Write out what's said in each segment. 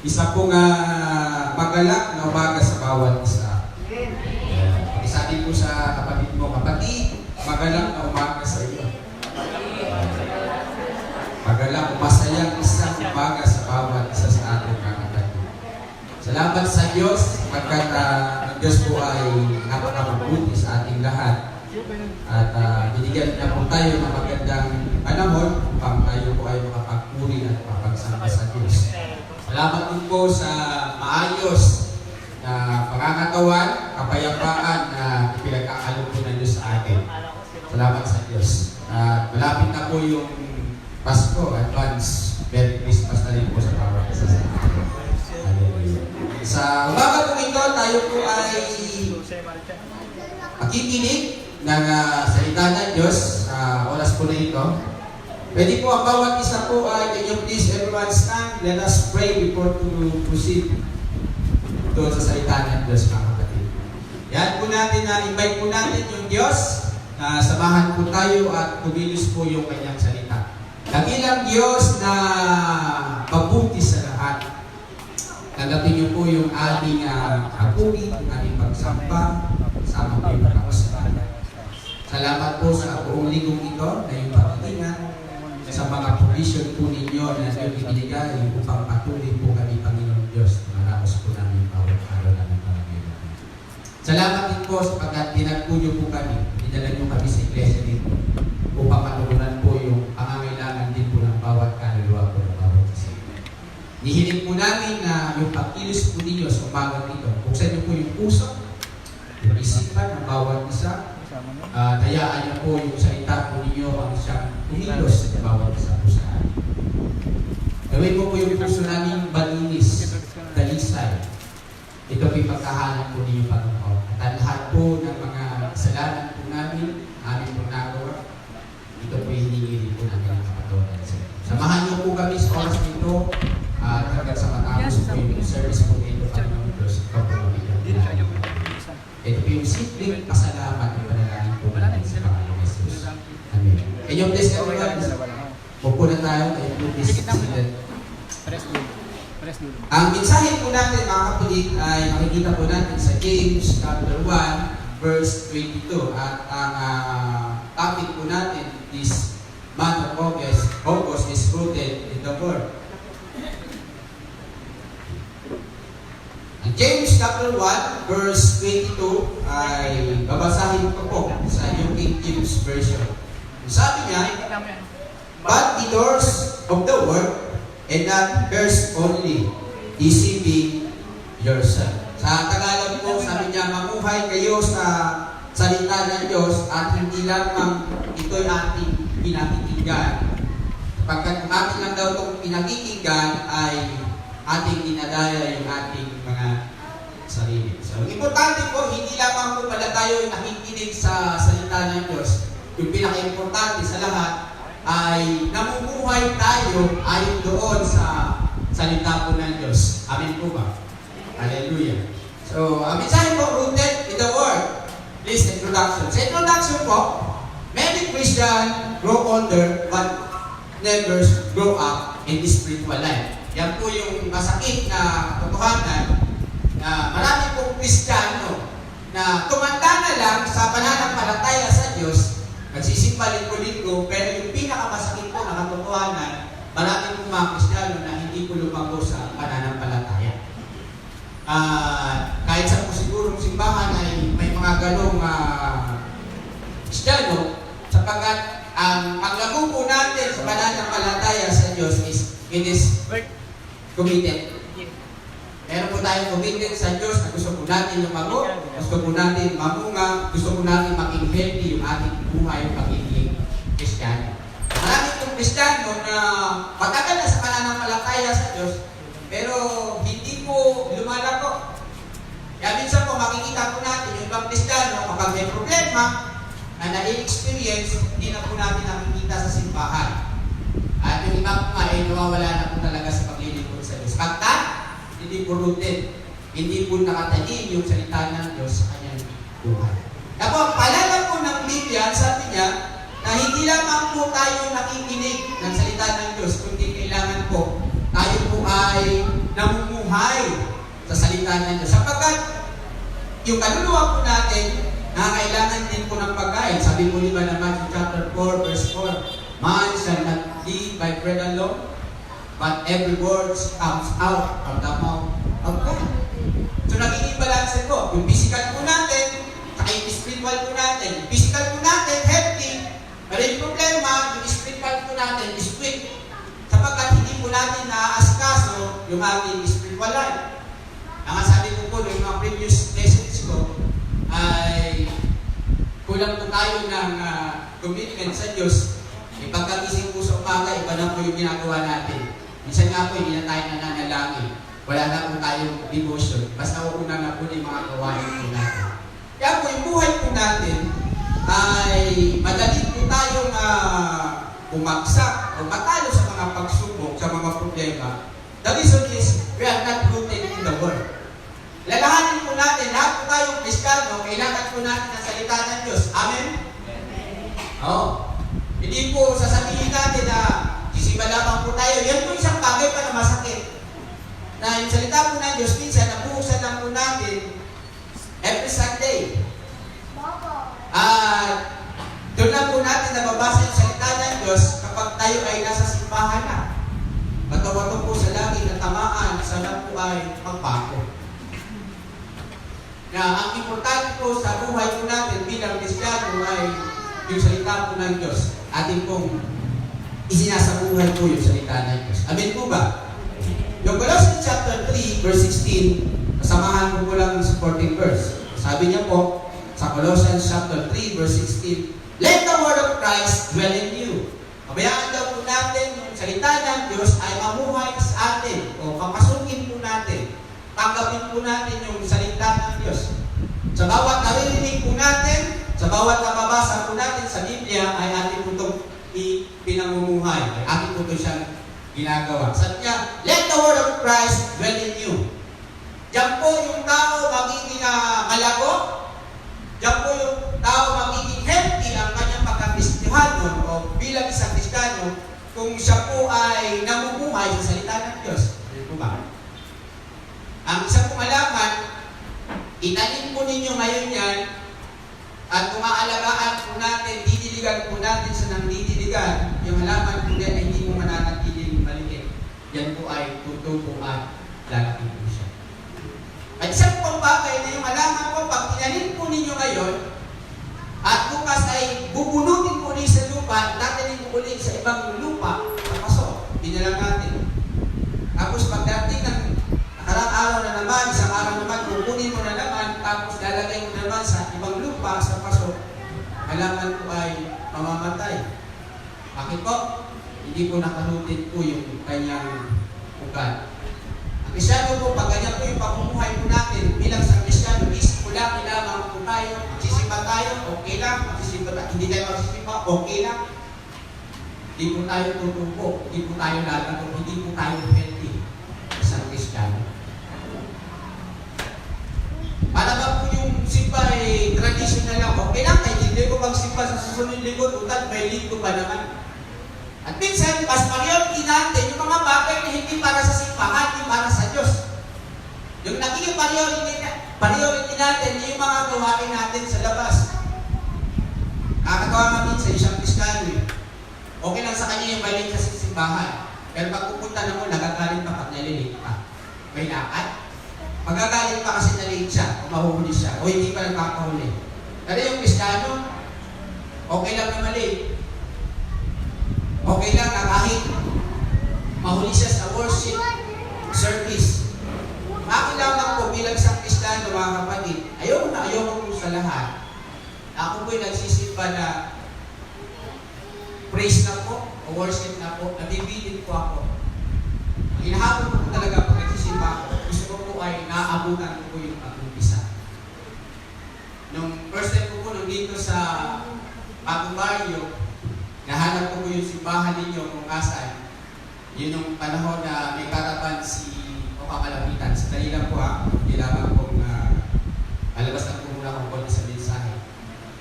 isa pong magalak na umaga sa bawat isa. Isabi po sa kapatid mo, kapatid, magalak na umaga sa iyo. Magalak, masayang isang umaga sa bawat isa sa ating mga kapatid. Salamat sa Diyos, pagkat ang Diyos po ay napakamabuti sa ating lahat. At binigyan niya po tayo ng magandang panahon upang tayo po ay makapagpuri at mapagsamba sa Diyos. Salamat din po sa maayos na pangangatawan, kapayapaan na pinagkakalo po ng Diyos sa atin. Salamat sa Diyos. Malapit na po yung Pasko, advance. Merry Christmas na rin po sa bawat isa sa atin. Sa umaga po ito, tayo po ay makikinig ng salita ng Diyos sa oras po na ito. Pwede po ang bawat isa po ay, can you please everyone stand? Let us pray before to proceed doon sa salita ng Diyos, mga kapatid. Yan po natin, invite po natin yung Diyos na samahan po tayo at kumilos po yung kanyang salita. Dakilang Diyos na mabuti sa lahat. Tanggapin niyo po yung ating kapuri, yung ating pagsamba, sama po yung pagkakasalanan. Salamat po sa buong linggong ito na yung pag-iingat sa mga provision po ninyo na yung ibinigay upang patuloy po kami, Panginoon Diyos, na marapos po namin bawat araw namin Panginoon. Salamat din po sapagkat pinagpunyo po kami, dinala nyo kami sa iglesia dito upang matugunan po yung pangangailangan din po ng bawat kaluluwa po ng bawat isa. Nihiling po namin na yung pag-ilis po ninyo sa umaga dito, buksan nyo po yung puso, yung isipan ng bawat isa, tayaan niyo po yung salita po ninyo ang siyang kumilos sa bawat isa po sa atin. Gawin mo po yung puso namin malinis, dalisay. Ito po yung pagkahanap po ninyo, Panginoon. At lahat po ng mga kasalanan po namin, amin po nagawa, ito po yung hiningi po namin ang kapatunan. Samahan niyo po kami sa oras nito at hanggang sa matapos po yung service po nito, Panginoon Diyos. Ito po kami. Ito po yung simpleng pasalamat ng panalangin po natin sa Panginoon Jesus. Amen. Can you please everyone? Huwag po na tayo. Can you please ang mensahe po natin, mga kapatid, ay makikita po natin sa James chapter 1 verse 22. At ang topic po natin this month of August is rooted in the Word. James chapter 1 verse 22 ay babasahin ko po sa New King James Version. Sabi niya, but be doers of the word and not hearers only, deceiving yourself. Sa Tagalog po, sabi niya, mamuhay kayo sa salita ng Diyos at hindi lamang ito'y ating pinakikinggan. Pagkat ating lang daw itong pinakikinggan ay ating dinadaya yung ating mga sarili. So, importante po, hindi lamang po pala tayo nakikinig sa salita ng Diyos. Yung pinaka-importante sa lahat ay namumuhay tayo ayon doon sa salita po ng Diyos. Amen po ba? Hallelujah. So, mensahe po, rooted in the Word. Please, introduction. Sa introduction po, many Christians grow older but never grow up in the spiritual life. Yan po yung masakit na katotohanan na marami pong Kristiyano na tumanda na lang sa pananampalataya sa Diyos, nagsisimba linggo-linggo, pero yung pinakamasakit po na katotohanan, marami pong mga Kristiyano na hindi po lumago sa pananampalataya. Kahit sa po sigurong simbahan ay may mga ganong Kristiyano, sapagkat ang paglago po natin sa pananampalataya sa Diyos is it is committed. Meron po tayong committed sa Diyos na gusto po natin lumago, gusto po natin mamunga, gusto po natin maging healthy yung ating buhay, yung pagiging Kristiyano. Marami pong Kristiyano na matagal na sa pananampalataya sa Diyos, pero hindi po lumalago. Kaya minsan po makikita po natin yung ibang Kristiyano kapag may problema na na-experience, hindi na po natin nakikita sa simbahan. At yung iba po nga ay nawawala na po talaga sa paglilingkod sa Diyos. Pagka, hindi po rooted, hindi po nakatanim yung salita ng Diyos sa kanyang buhay. Kaya po, paalala po ng Biblia, sabi niya, na hindi lamang po tayo nakikinig ng salita ng Diyos, kundi kailangan po tayo po ay namumuhay mamuhay sa salita ng Diyos. Sapagkat yung kaluluwa po natin, nangangailangan din po ng pagkain. Sabi po diba na Matthew chapter 4, verse 4, man shall not live by bread alone, but every word comes out from the mouth of God. So nagiging balance po. Yung physical po natin, saka yung spiritual po natin. Yung physical po natin, healthy. Pero yung problema, yung spiritual po natin is weak. Sapagkat hindi po natin naaasikaso yung ating spiritual life. Ang sabi ko po, yung mga previous lessons ko, ay kulang po tayo ng commitment sa Diyos. Pagkagising po sa umaga, iba na po yung ginagawa natin. Minsan nga po, hindi na tayo nananalangin. Wala na po tayong devotion. Basta uuna na po yung mga gawain po natin. Kaya po, yung buhay po natin ay madali po tayong bumagsak o matalo sa mga pagsubok, sa mga problema. The reason is, we are not rooted in the Word. Lalahanin po natin, lahat po tayong Kristiyano, kailangan po natin ang salita ng Diyos. Amen? Oo. Hindi po sasabihin natin na sisimba lamang po tayo. Yan po isang bagay pa na masakit. Na yung salita po ng Diyos, minsan nabuhusan lang po natin every Sunday. Doon lang po natin nababasa yung salita ng Diyos kapag tayo ay nasa simbahan na. Bato-bato po sa langit na tamaan, sana po ay magbago. Na ang importante po sa buhay po natin bilang Kristiyano ay yung salita po ng Diyos. Ating pong isinasabuhay po yung salita ng Diyos. Amen po ba? Yung Colossians chapter 3, verse 16, kasamahan ko lang ng supporting verse. Sabi niya po, sa Colossians chapter 3, verse 16, let the word of Christ dwell in you. Kabayaan daw po natin yung salita ng Diyos ay mamuhay sa atin o papasukin po natin. Tanggapin po natin yung salita ng Diyos. Sa bawat naririnig po natin, sa bawat nababasa po natin sa Biblia, ay atin po itong pinamumuhay. Ay atin po ito siyang ginagawa. Sabi niya, let the word of Christ dwell in you. Diyan po yung tao magiging malago. Diyan po yung tao magiging healthy ang kanyang pagka-Kristiyano o bilang isang Kristiyano kung siya po ay namumuhay sa salita ng Diyos. Ano po ba? Ang isang pong alaman, itanim po ninyo ngayon yan at kung aalagaan po natin, didiligan po natin sa nang didiligan, yung halaman po yan ay hindi mo mananatiling maliit. Yan po ay tutubo at lalaki po siya. At isang pong bagay na yung halaman po, pag tinanim po ninyo ngayon, at bukas ay bubunutin po ulit sa lupa, tatanim po ulit sa ibang lupa, sa paso, binalang natin. Tapos pagdating ng nakarang araw na naman, isang araw naman, kukunin mo na naman, tapos lalagay mo naman sa ibang lupa, sa paso, halaman po ay mamamatay. Bakit po? Hindi po nakarutin po yung kanyang ugat. Ang Kristyano po, pag ganyan po yung pamumuhay po natin, bilang sa Kristyano, isip po lang, kailangan po tayo, magsisimba tayo, okay lang, hindi tayo magsisimba, okay lang. Hindi po tayo tutubo, hindi po tayo lalago, hindi po tayo healthy sa Kristyano. Para ba po yung simba ay traditional lang, okay lang, kahit hindi ko magsimba sa susunod linggo, tutal, may linggo pa naman. At minsan, mas priority natin yung mga bagay na hindi para sa simbahan, hindi para sa Diyos. Yung naging priority natin yung mga gawain natin sa labas. Kakatawa nga minsan isang Kristiyano eh. Okay lang sa kanya yung balik sa simbahan. Pero pag pupunta na mo, nagagalit pa pag nalilate pa. May lakad. Magagalit pa kasi nalate siya, o mahuhuli siya, o hindi pa nagkakahuli. Pero yung Kristiyano, okay lang na malate. Okay lang na kahit mahuli siya sa worship service. Akin lamang po bilang isang Kristiyano, mga kapatid, ayaw ko sa lahat. Ako po'y nagsisimba na praise na po, o worship na po, nabibilin po ako. Hinahabol ko po talaga pag nagsisimba ako. Gusto ko po ay naaabutan ko po yung pag-umpisa. Nung first time ko po nung dito sa Bagong Barrio, nahanap ko po yung simbahan ninyo kung asan. Yun yung panahon na may karapan si o kakalapitan. Sa dali lang po hindi lamang pong malabas lang po muna kung konti sa mensahe.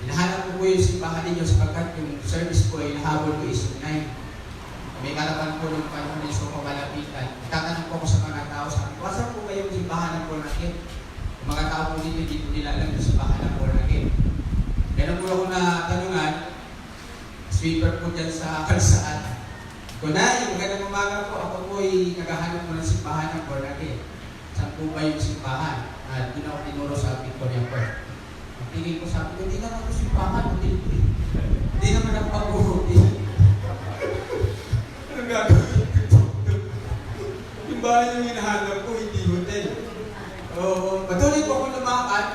Hinahanap ko po yung simbahan ninyo sapagkat yung service po ay nahabol ko is yung 9. May karapan po ng panahon na so kakalapitan. Tatanong po ko sa mga tao, sabi ko, asan po simbahan ng born again. Yung mga tao po dito, hindi po nila alam yung simbahan ng born again. Meron po ako na tanungan, sweeper po dyan sa kalsaan. Kunay, magandang umaga po, ako po ay naghahanap po ng simbahan ng born again. Saan po ba yung simbahan? At doon ako tinuro sa Victoria Court. Ang tingin ko, sabi ko, hindi naman ako simbahan, hindi naman ako pag-uhuti. Anong gagawin? Yung bahay yung hinahanap ko, hindi hotel. Patuloy po ako lumakad.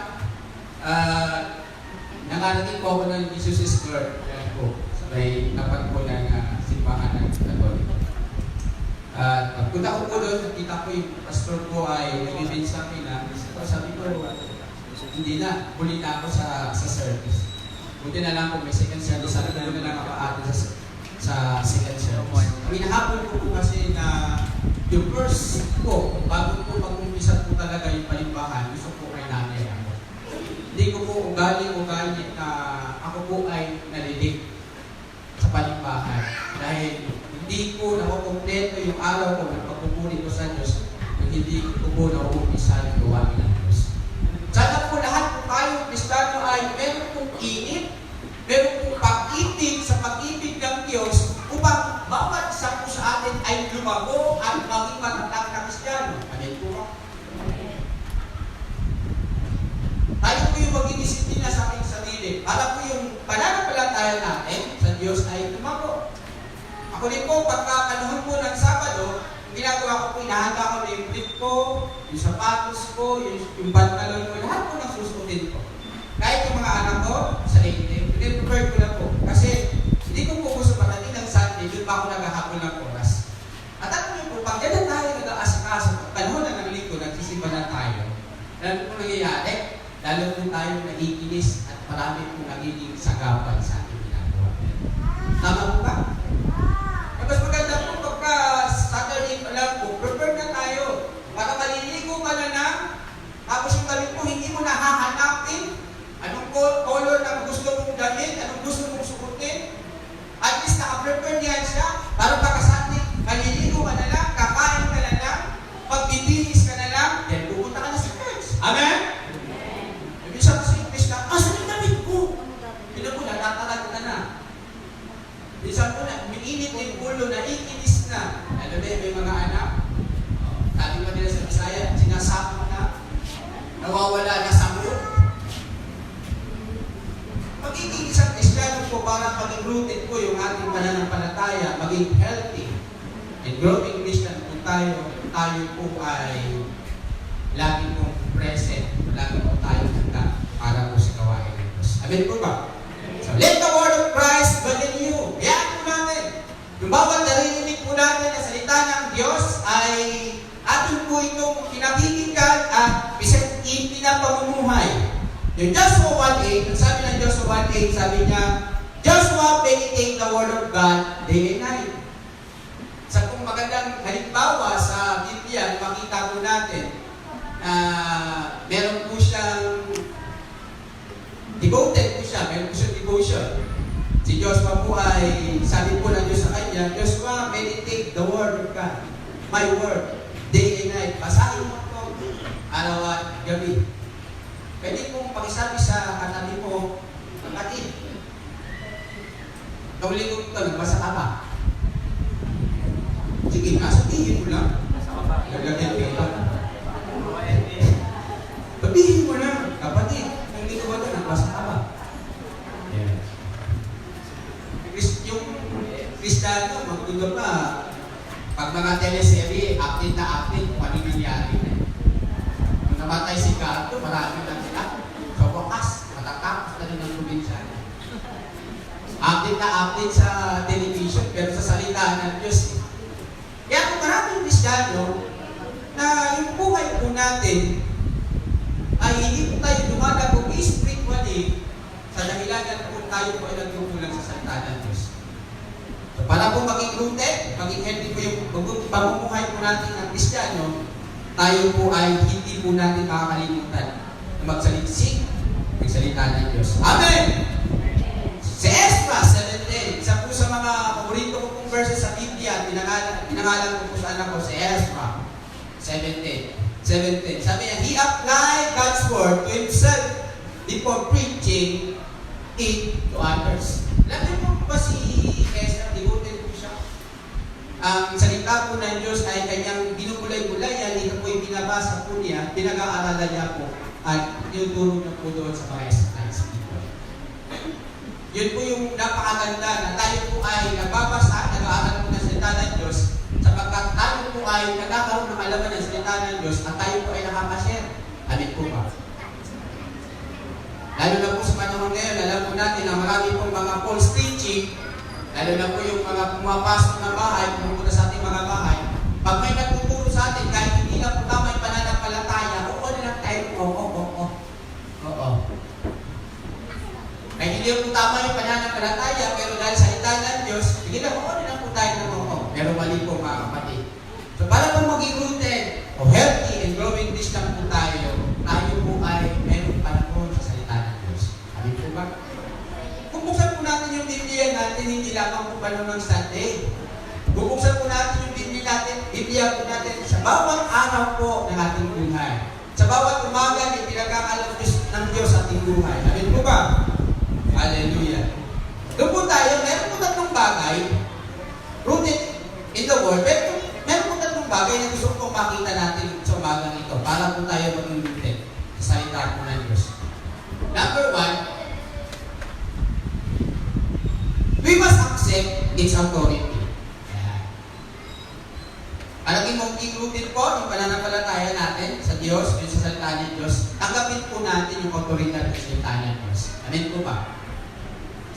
Nakarating po ako ng Jesus is Lord. Yan po. May tapat po ng simbahan ng Katoliko. Pagpunta ko po doon, nakita ko yung pastor ko ay nag-event sa akin na sabi ko, hindi na, huli na ako sa service. Buti na lang po may second service, sabi ko na lang ako atin sa second service. Ang hinahapon ko po kasi na yung first ko, bago po pag-umpisa po talaga yung palimbahan, gusto po kay nanay ako. Hindi ko po ugali na ako po ay nalilig sa palimbahan. Dahil hindi ko nakukompleto yung araw ko ng pagpupuri ko sa Diyos kung hindi ko po nauumpisa yung gawain ng Diyos. Sana po lahat po tayo, Kristiyano, ay meron pong init, meron pong pag-ibig sa pag-ibig ng Diyos upang bawat isa po sa atin ay lumago at maging matatag na Kristiyano. Amen po ba? Tayo po yung maging disiplina sa ating sarili para po yung pananampalataya natin sa Diyos ay lumago. Ako din po, pagkapanahon po ng Sabado, ang ginagawa ko po, inahanda ko na yung clip ko, yung sapatos ko, yung pantalon ko, lahat po nang susutin ko. Kahit yung mga anak ko, sa late, prepare ko na po. Kasi hindi ko po gusto patating ng Sunday, doon pa ako naghahapon ng oras. At ako yun po, pag yan na tayo nag-aasikaso, panahon na ng linggo, nagsisimba na tayo, lalo po nangyayari, lalo po tayo nagiginis at marami po nagiging sagapan sa ating ginagawa. Tama po ba? Mas maganda po pagka Saturday pa lang po, prepare na tayo. Para maliligo ka na lang, tapos yung damit mo, hindi mo nahahanapin anong color na gusto mong damit, anong gusto mong sukutin. At least naka-prepare niyan siya, para pagka Sunday, maliligo ka na lang, kakain ka na lang, pagbibilis ka na lang, then pupunta ka na sa church. Amen? Ibig sabihin sa Krista, saan yung damit ko? Pila po, natatalag ka na. Minsan po na, umiinit yung ulo, naikinis na. Alam ba, may mga anak, sabi ko nila sa Bisaya, sinasama na, nawawala na sa mulo. Magiging isang Kristiyano po para maging rooted po yung ating pananampalataya, maging healthy and growing Christian po tayo po ay lagi pong present, lagi po tayo handa para po sa gawain ng Diyos. Amen po ba? So, let the word of Christ dwell in you. Yan po natin. Yung bawat narinig po natin na salita ng Diyos ay atin po itong pinakikinggan at pinapamumuhay. Yung Joshua 1:8, sabi ng Joshua 1:8, sabi niya, Joshua meditate the word of God day and night. Sa kung magandang halimbawa sa Biblia, makita po natin na meron po siyang devoted po siya, meron po siyang devotion. Si Joshua po ay, sabi po ng Diyos sa kanya, Joshua, meditate the word of God, my word, day and night. Basahin mo ito, araw at gabi. Pwede pong pakisabi sa katabi mo, kapatid, gawin ko ito, nagbasa ka ba? Sige nga, sabihin mo lang. Gagawin ka. Sabihin mo lang, kapatid, hindi ko ba ito, nagbasa ka ba? Yung Kristiyano, magdulo pa, pag mga teleserye, update na update kung ano nangyari. Nung namatay si Gato, marami lang sila. So, wakas, matatapos na rin ang probinsya. Update na update sa television, pero sa salita ng Diyos. Kaya kung maraming Kristiyano, na yung buhay po natin, ay hindi po tayo lumalabog spiritually sa dahilan kung tayo po ay nagkukulang sa salita ng Diyos. So, para po maging rooted, maging healthy po yung pamumuhay po natin ng Kristiyano, tayo po ay hindi po natin makakalimutan na magsaliksik ng salita ng Diyos. Amen! Si Ezra 17, isa po sa mga paborito ko verses sa Biblia, pinangalan ko po sa anak ko, si Ezra 17. 7:10. Sabi niya, he applied God's word to himself before preaching it to others. Alam mo ba si Ezra, devoted po siya? Ang salita po ng Diyos ay kanyang binubulay-bulayan, dito po yung binabasa po niya, pinag-aaralan niya po, at tinuturo niya po doon sa mga people. Yun po yung napakaganda na tayo po ay nababasa, nag-aaral po ng salita ng Diyos, sapagkat tayo po ay nagkakaroon ng alaman ng salita ng Diyos at tayo po ay nakakashare. Amin po ba? Lalo na po sa panahon ngayon, alam po natin na marami pong mga false teaching, lalo na po yung mga pumapasok na bahay, pumupunta sa ating mga bahay. Pag may nagtuturo sa atin, kahit hindi na po tama yung pananampalataya, oo na lang tayo, oo. Kahit hindi po tama yung pananampalataya, pero dahil sa salita ng Diyos, sige na, oo na lang po tayo ng oo. Pero mali po mga kapatid. So para po maging rooted o healthy and growing Christian po tayo po ay meron panahon sa salita ng Diyos. Sabi po ba? Bubuksan po natin yung Biblia natin, hindi lamang po panahon ng Sunday. Bubuksan po natin yung Biblia po natin sa bawat araw po ng ating buhay. Sa bawat umaga, pinagkakalam ng Diyos sa ating buhay. Amin po ba? Hallelujah. Doon po tayo, meron po tatlong bagay, rooted in the Word, pero meron po tatlong bagay na gusto kong makita natin sa umagang ito para po tayo maging rooted sa salita po ng Diyos. Number 1, we must accept its authority. Palaging maging rooted po yung pananampalataya natin sa Diyos, yung sa salita ng Diyos, tanggapin po natin yung autoridad ng salita ng Diyos. Amen po ba?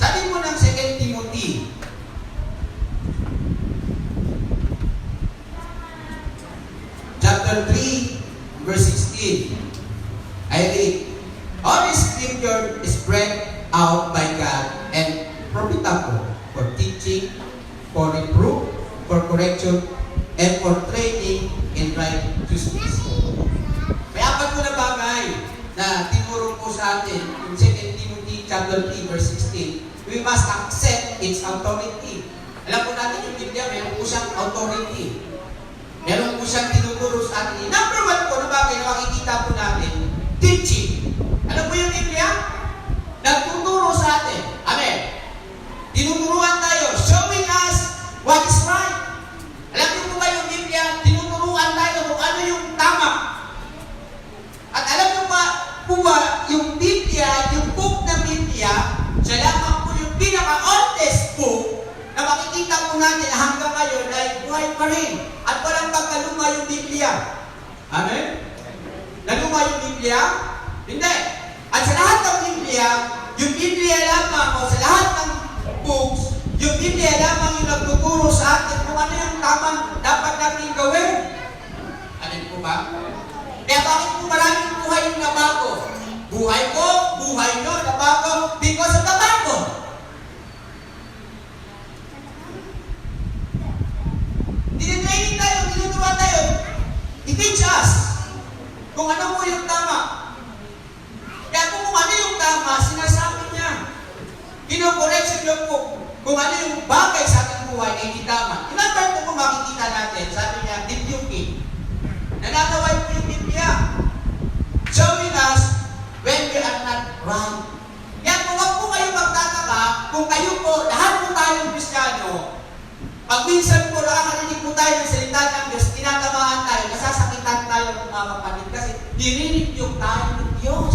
Sabi mo ng 2 Timothy, chapter 3, verse 16. I read, all Scripture is breathed out by God and profitable for teaching, for reproof, for correction, and for training in righteousness. May apat po na bagay na tinuro po sa atin in 2 Timothy chapter 3, verse 16. We must accept its authority. Alam po natin yung Biblia, meron po siyang authority. Meron po siyang tinuturo sa atin. Number 1 po na bagay na makikita po natin, teaching. Alam po yung Biblia? Nagtuturo sa atin. Amen. Tinuturuan tayo, showing us what is right. Alam niyo po ba yung Biblia? Tinuturuan tayo kung ano yung tama. At alam niyo ba yung Biblia, yung book ng Biblia, siya lamang po yung pinaka-oldest book na makikita po natin na hanggang ngayon ay buhay pa rin. At walang pagkaluma yung Biblia. Amen? Naluma yung Biblia? Hindi. At sa lahat ng Biblia, yung Biblia lamang o sa lahat ng books, yung Biblia lamang yung nagtuturo sa atin kung ano yung tamang dapat natin gawin. Amen po ba? Kaya bakit po maraming buhay yung nabago? Buhay ko, buhay nyo, nabago because of the Bible. Tinitraining tayo, tinuturuan tayo. I-teach us kung ano po yung tama. Kaya kung ano yung tama, sinasabi niya. Kino-correction niyo po kung ano yung bagay sa ating buhay na hindi tama. Ilang po kung makikita natin, sabi niya, rebuking. Nananaway po yung Biblia. Showing us when we are not right. Kaya kung wag po kayo magtataka, kung kayo po, lahat po tayong Kristiyano, pag minsan po nakakarinig po tayo ng salita ng Diyos, tinatamaan tayo, nasasakitan tayo ng mga kapatid kasi nire-rebuke tayo ng Diyos.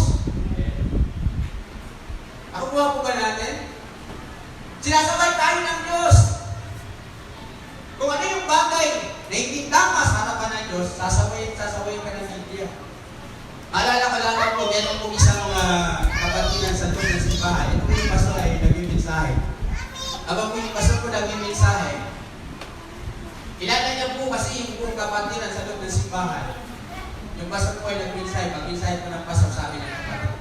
Ako po ba natin? Sinasabay tayo ng Diyos. Kung ano yung bagay na hindi tama sa harapan ng Diyos, sasawayin ka ng Biblia. Maalala ko lang po, meron po isang kapatinan sa loob ng simbahan. Ito po yung pastor ay nagmimensahe. Habang po yung pastor po nagmimensahe, kilala niya po kasi yung buong kapatinan sa loob ng simbahan. Yung pastor po ay nagmimensahe. Pag-mensahe po ng pastor, sabi ng kapatid,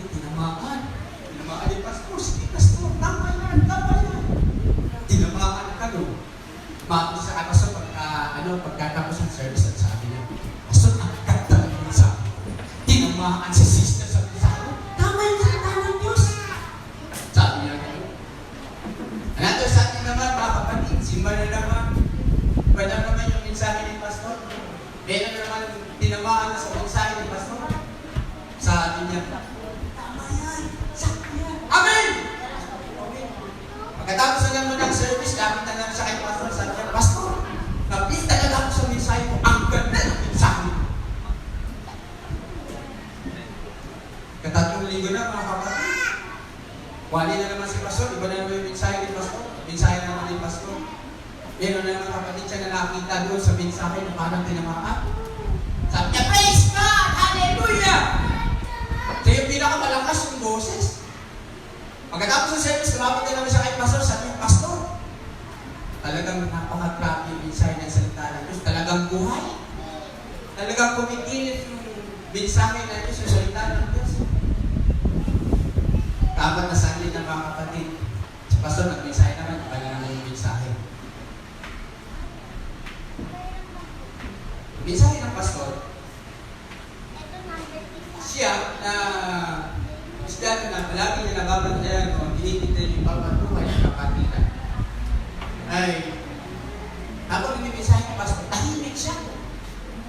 tinamaan yung pastor. Sige, pastor, tama yan. Tinamaan ka no. Mato sa pastor, pagkatapos ng service, at sabi niya, pastor, ang ganda ng mensahe. Tinamaan si sister sa mensahe. Tama yung salita ng Diyos. Sabi niya kayo. Another sa atin naman, mga kapatid, simba na naman. Pwede naman yung mensahe ni pastor. Meron naman Pagkatapos na naman ng service, lapit na naman sa kay Pastor, sabi niya, Pastor, napis talaga ako sa mensahe mo. Ang ganda ng mensahe mo. Katatlong linggo na, mga kapatid. Wali na naman si Pastor, iba na naman yung mensahe ni Pastor. Mensahe na naman ni Pastor. Meron na naman kapatid siya na nakita doon sa mensahe na parang tinamaan. Sabi niya, praise God! Hallelujah! Ito yung pinakamalakas yung boses. Pagkatapos ng service, lumapit na naman siya kay Pastor, sabi niya, Pastor, talagang napaka-grabe yung mensahe ng salita ng Diyos. Talagang buhay. Talagang kumikilit yung mensahe ng Diyos, yung salita ng Diyos. Dapat na sandin ng mga kapatid. Si Pastor, nag-mensahe naman, iba na naman yung mensahe. Mensahe ng Pastor, siya na isda na palagi niya nababantayan o tinitinda yung pagpatuhay ng kapatidan. Ay, habang nag-mensahe ng Pastor, tahimik siya.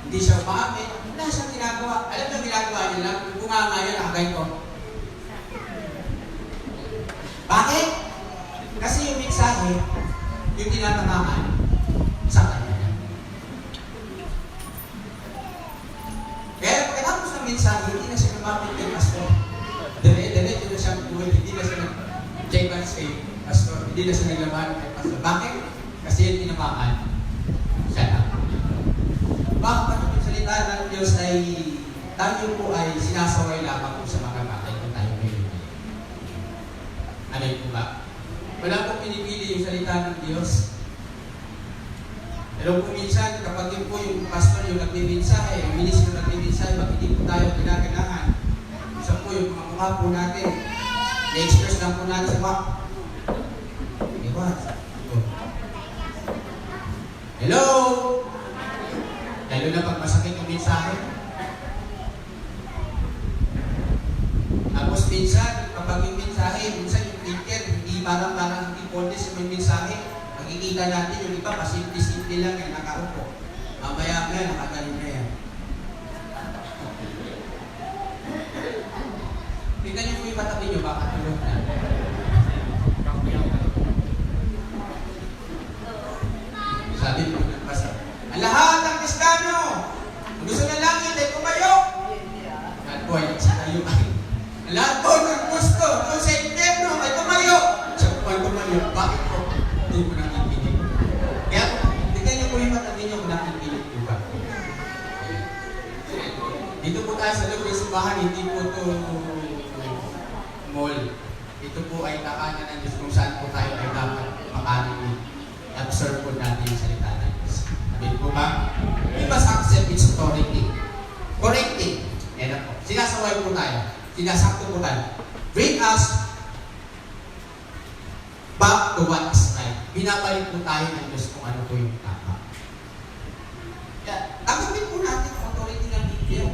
Hindi siya umaamin. Wala siyang ginagawa. Alam na ginagawa niya lang, yung bunganga niya, nakagay ko. Bakit? Kasi yung mensahe, yung tinatamaan sa kanya. Kaya pagkatapos ng mensahe, hindi na siya lumapit kay Pastor. Dali-dali na siya buhay, hindi na siya nag-check kay Pastor, hindi na siya naglaman kay Pastor. Bakit? Kasi yung tinamaan, siya na. Bakit yung salita ng Diyos ay tayo po ay sinasaway lamang po sa mga bagay kung tayo pinipili. Ano yun po ba? Wala pong pinipili yung salita ng Diyos. Pero kung minsan, kapag yun po yung pastor yung nagbiminsahe, yung ministro nagbiminsahe, bakit hindi po tayo ginaganahan? Isa po yung mga mukha po natin, i-express lang po natin sa mukha. Iwan. Hello? Lalo na pag masakit yung mensahe. Tapos minsan, kapag yung mensahe, minsan yung thinker, hindi parang hindi pondes yung mensahe. Makikita natin yung iba, pasimple-simple lang yan, nakaupo. Mamaya-maya, nakagaling na yan. Tingnan niyo po yung katabi niyo, baka tulog na. Sabi po ng pastor, ang lahat ng Kristiyano, kung gusto ng langit ay tumayo. Lahat po ay nagsitayo. Ang lahat po ng gusto, kung sa impyerno ay tumayo. Siya po ay tumayo. Bakit po? Hindi po nakikinig. Kaya po, tingnan niyo po yung katabi niyo kung nakikinig po ba. Dito po tayo sa loob ng simbahan, hindi po ito mall. Ito po ay takanan ng Diyos kung saan po tayo ay dapat makarinig. Observe po natin yung salita ng Diyos. Sabihin po ba? We must accept its authority. Correcting. Yan po. Sinasaway po tayo. Sinasakto po tayo. Bring us back to what is right. Binabalik po tayo ng Diyos kung ano po yung tama. Tanggapin po natin ang authority ng Biblia.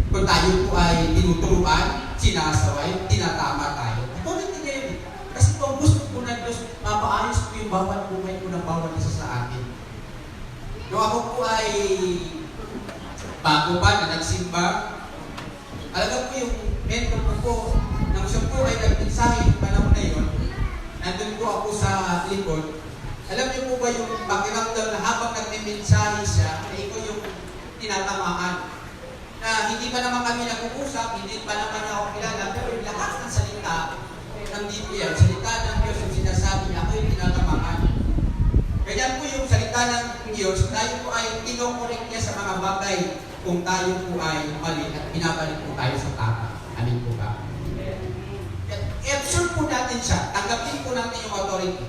Kung tayo po ay tinuturuan, sinasaway, tinatama tayo. Authority na yun. Kasi kung gusto po ng Diyos, mapaayos po yung bawat buhay po ng bawat isa sa akin. Nung ako po ay bago pa na nagsimba, alaga po yung mentor ko po, nang siya po ay nagmensahe yung panahon na yun, nandun po ako sa likod. Alam niyo po ba yung pakiramdam na habang nagmensahe siya, na ikaw yung tinatamaan? Na hindi pa naman kami nag-uusap, hindi pa naman ako kilala, pero yung lahat ng salita ng Biblia, salita ng Diyos yung sinasabi niya, ako yung tinatamaan. Kaya po yung salita ng Diyos, tayo po ay tinokorek niya sa mga bagay kung tayo po ay mali at pinabalik po tayo sa tama. Amin po ba? I-absorb po natin siya. Tanggapin po natin yung authority.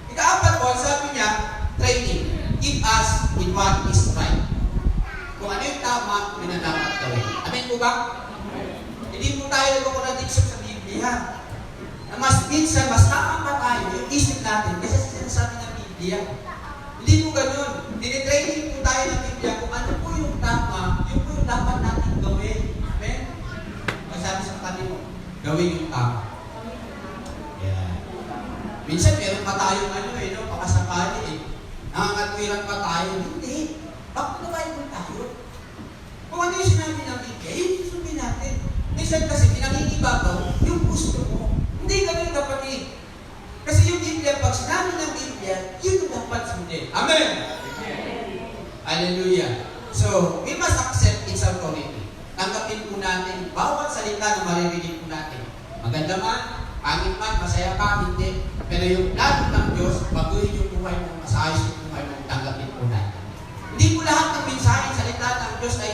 Ika-apat po, sabi niya, training. Give us in what is right. Kung ano yung tama, yun ang dapat gawin. Amin po ba? Hindi po tayo nagko-contradiction sa Biblia. Na mas minsan, mas tama pa tayo yung isip natin kasi sinasabi ng Biblia. Hindi po ganun. Dinitraining po tayo ng Biblia kung ano po yung tama, yun po yung dapat natin gawin. Amen? Sabi sa katabi mo, gawin yung tama. Yeah. Minsan, meron pa tayong pakasakali eh. Nakakatwiran pa tayo. Hindi. Bakit nabayin mo tayo? Kung ano yung sinabi ng Biblia, yun yung sabihin natin. Minsan kasi, pinangingibabaw yung gusto mo. Hindi ganun kapatid. Kasi yung Biblia pa pag sinabi ng Biblia, yun ang dapat sundin. Amen! Hallelujah! So, we must accept its authority. Tanggapin po natin bawat salita na maririnig po natin. Maganda man, pangit man, masaya ka, hindi. Pero yung plano ng Diyos, baguhin yung buhay mo, masayos yung buhay mo, tanggapin po natin. Hindi po lahat ng mensahe, salita ng Diyos ay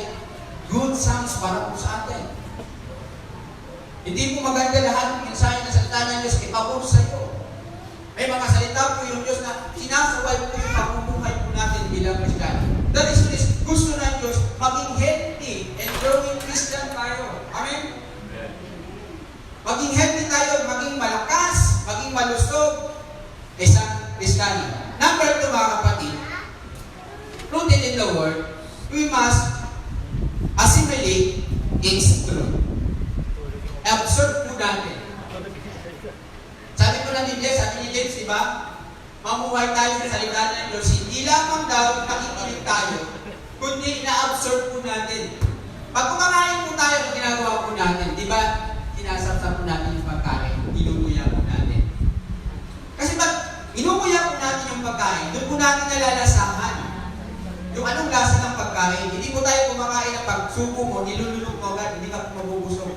good sounds para po sa atin. Hindi po maganda lahat ng mensahe na salita ng Diyos ay pabor sa iyo. May mga salita po yung Diyos na sinasaway po yung pamumuhay po natin bilang Kristiyano. That is, gusto ng Diyos maging healthy and growing Christian tayo. Amen? Maging healthy tayo, maging malakas, maging malusog, isang Kristiyano. Number 2, mga kapatid, rooted in the Word, we must assimilate its truth. Absorb po natin. Sabi ko na Biblia, sabi ni James, di ba? Mamuhay tayo sa salita ng Diyos. Hindi lamang daw nakikinig tayo, kundi ina-absorb po natin. Pag kumakain po tayo, ginagawa po natin, di ba? Sinasapsap po natin yung pagkain, inuuya po natin. Kasi pag inuuya po natin yung pagkain, doon po natin nalalasahan. Yung anong lasa ng pagkain, hindi po tayo kumakain ng pagsubo mo, nilulunok mo agad, hindi ka po mabubusog.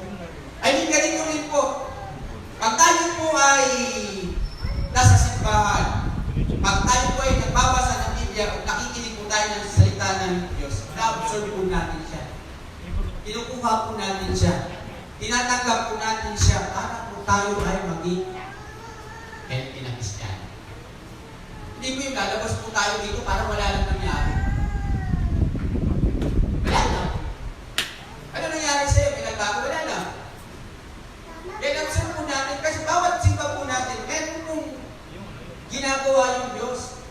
I mean, ganito rin po. Pag tayo po ay nasa simbahan, pag tayo po ay nagbabasa ng Biblia o nakikinig po tayo ng salita ng Diyos, na-absorb po natin siya. Kinukuha po natin siya. Tinatanggap po natin siya para po tayo ay maging healthy na Kristiyano. Hindi po yung lalabas po tayo dito para wala lang nangyari. Wala lang. Ano nangyari sa'yo? May nagbago? Wala lang. Kaya absorb po natin kasi bawat simba po natin, meron pong ginagawa yung Diyos.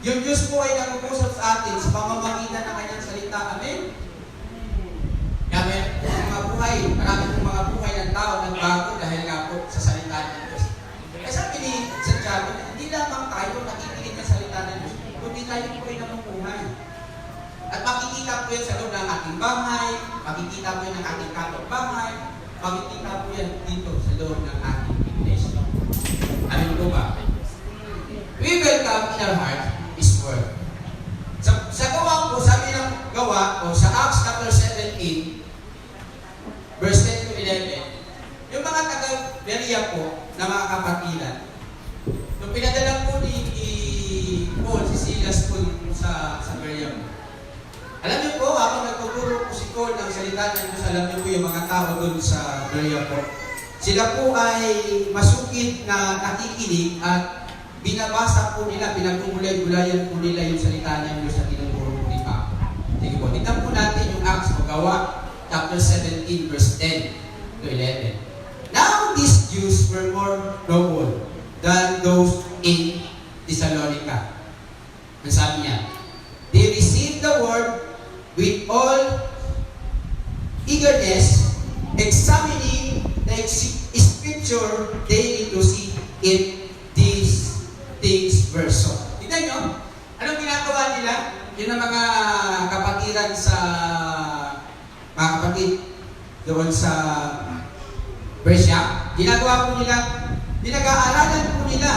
Yung Diyos po ay nag-uusap sa atin sa pamamagitan ng kanyang salita. Amen? Kaya mga buhay, marami pong mga buhay ng tao nagbago dahil nga po sa salita ng Diyos. Kaya sabi ni Santiago, hindi lamang tayo nakikinig ng salita ng Diyos, kundi tayo po ay namumuhay. At makikita po yan sa loob ng ating bahay, makikita po yan ng ating kapitbahay, makikita po yan dito sa loob ng ating iglesia. Ano po ba? We welcome in our heart His Word. Sa gawa po, sabi ng gawa, o sa Acts chapter 17, verse 10 to 11, yung mga taga-Berea po, na mga kapatilan, nung pinadala po ni Paul, si Silas po sa Berea po, alam niyo po, habang nagtuturo po si Paul ng salita ng Diyos, alam niyo po yung mga tao doon sa Berea po, sila po ay masukid na nakikinig at binabasa po nila, pinagmumulay-gulayan po nila yung salita ng Diyos na tinuturo po ni Papa. Sige po, tignan po natin yung Acts o Gawa, chapter 17, verse 10 to 11. Now these Jews were more noble than those in Thessalonica. Ang sabi niya, they received the word with all eagerness, examining the scripture daily to see if these things were so. Tignan nyo, anong ginagawa nila? Yun ang mga kapatiran sa mga kapatid doon sa Persia. Ginagawa po nila, pinag-aaralan po nila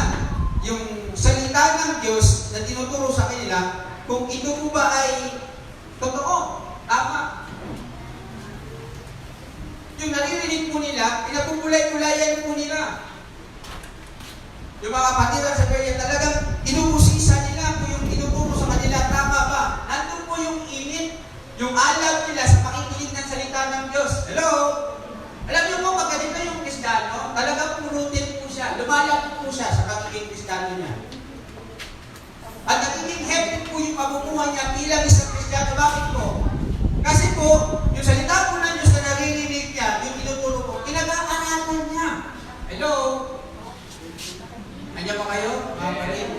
yung salita ng Diyos na tinuturo sa kanila kung ito po ba ay totoo, tama. Yung naririnig po nila, pinagpupulay-pulayan po nila. Yung mga kapatiran sa Berea, talagang inubusisa nila po yung tinuturo sa kanila, tama ba? Nandun po yung init, yung alam nila sa pakikinig ng salita ng Diyos. Hello? Alam niyo po, pag ganito yung Kristiyano, talagang purutin po siya, lumalaki po siya sa pagiging Kristiyano niya. At nagiging healthy po yung pamumuhay niya bilang isang Kristiyano. Bakit po? Kasi po, yung salita po ng Diyos na naririnig niya, yung tinuturo po, pinag-aaralan niya. Hello? Nandiyan pa kayo? Mga parin.